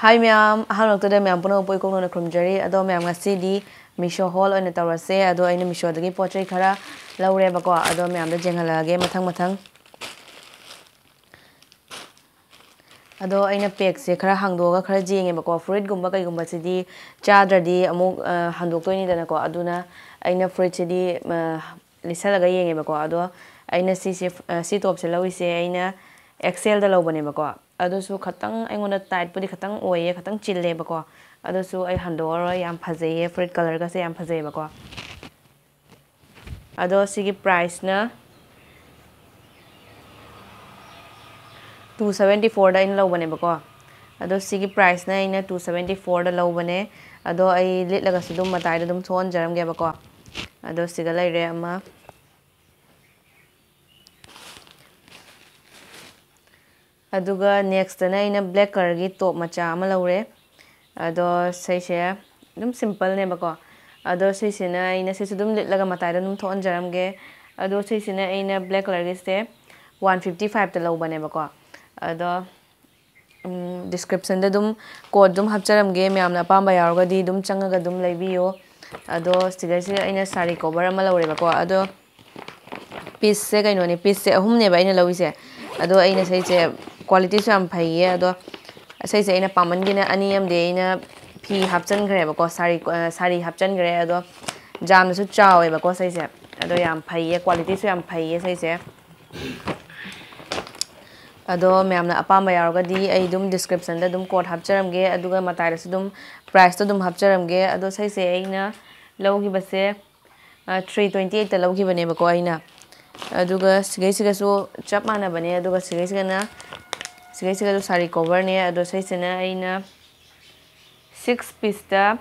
Hi ma'am, ahanokta ma'am puno poi kong na krumjari ado ma'am ngasi di Misho hall oina tawrase ado aina Misho dagi pochai khara laure bako ado ma'am da jenghalage mathang ado aina pack se khara hangdoga khara jenge bako fruit gumba kai gumba sidi chadradi amuk handoktoini dana ko aduna aina fruit sidi lisalaga yenge bako ado aina si top se lawi se aina excel da lawbane bako ado su khatang aingona tight pudi khatang oye khatang chille bako ado su ai handoro yam phajeye fruit color ga se yam phajeye bako ado sigi price na 274 da in lawbane bako ado sigi price na ina 274 da lawbane ado ai litlaga su dum matai da dum thon jaram ge bako ado siga laire ama aduga next na ina black color gi top macha ama laure ado saise dum simple ne bako ado saise na ina saise dum litlaga matai da dum thon jaram ge ado saise na ina black color gi se 155 ta lawbane bako ado description da dum code dum hapcharam ge myamna pamba yaroga di dum changaga dum laibiyo ado siga aina sari cover ama laure bako ado piece se kaino ni piece se ahum ne ba ina lawise ado aina saise quality su am phaiye ado saise aina paman gina ani am de aina phi hapchan gre bako sari hapchan gre ado jam su chawe bako saise ado yam phaiye quality su yam phaiye saise ado myamna apamba yaroga di ai dum description da dum code hapcharam ge aduga matai da su dum price to dum hapcharam ge ado saise aina lawgi base 328 ta lawgi bane bako aina aduga siga su chap mana bane aduga siga na siga sari cover ne ado saise na aina 6 piece ta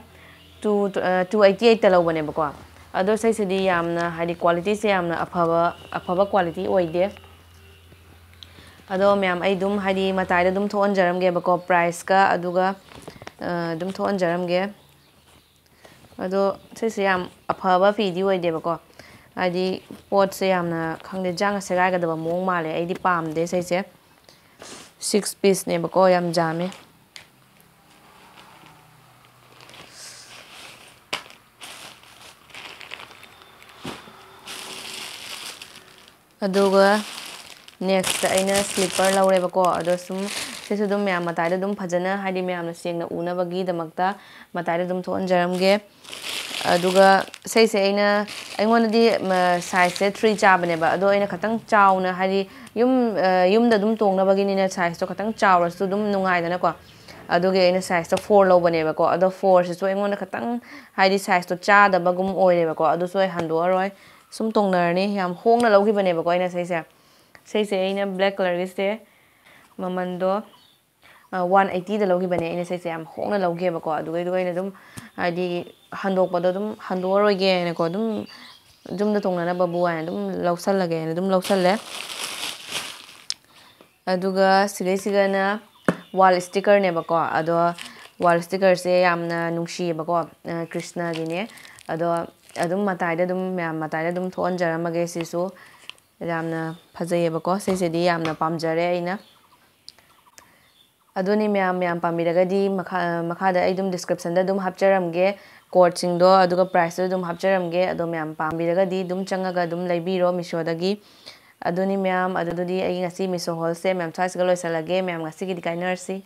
288 ta lawbane bako ado saise di yamna hadi quality se yamna afaba quality oide ado myam ai dum hadi matai da dum thon jaram ge bako price ka aduga dum thon jaram ge ado saise yam afaba fi di oide bako hadi pot se yamna khangde jang segai ga daba mong male ai di pam de saise 6 piece ne bako yam jame aduga next aina slipper laure bako ado sum sesu dum myam matai da dum phajana hadi myam na sengna una bagi damakta matai da dum thon jaram ge aduga saise aina aingona di size se 3 chabane ba ado aina khatang chawna hadi yum da dum tongna bagi ni na size to khatang chawra su dum nungai da na ko aduge aina size to 4 lobane ba ko ado 4 se so aingona khatang hadi size to cha da bagum oire ba ko ado so hando aroi sum tongnar ni yam hongna lawgi bane ba ko aina saise aina black color gi se mamando 180 da lawgi bane aina saise yam hongna lawgi ba ko aduga aina dum hadi handok pada dum handoro ge ne ko dum da tongna na babu ana dum lawsal lage ne dum lawsal le aduga siga na wall sticker ne bako ado wall sticker se yamna nungshi bako krishna gi ne ado adum matai da dum myam matai da dum thon jaramage sisu yamna phajaye bako saise di yamna pamjare aina adoni myam pamiraga di makha da ai dum description da dum hapcharamge code sing do aduga price do dum hapcharamge ado myam pambiraga di dum changaga dum laibiro Misho dagi adoni myam adudi ai ngasi Misho hall se myam size ga loisalage myam ngasi gi kainarsi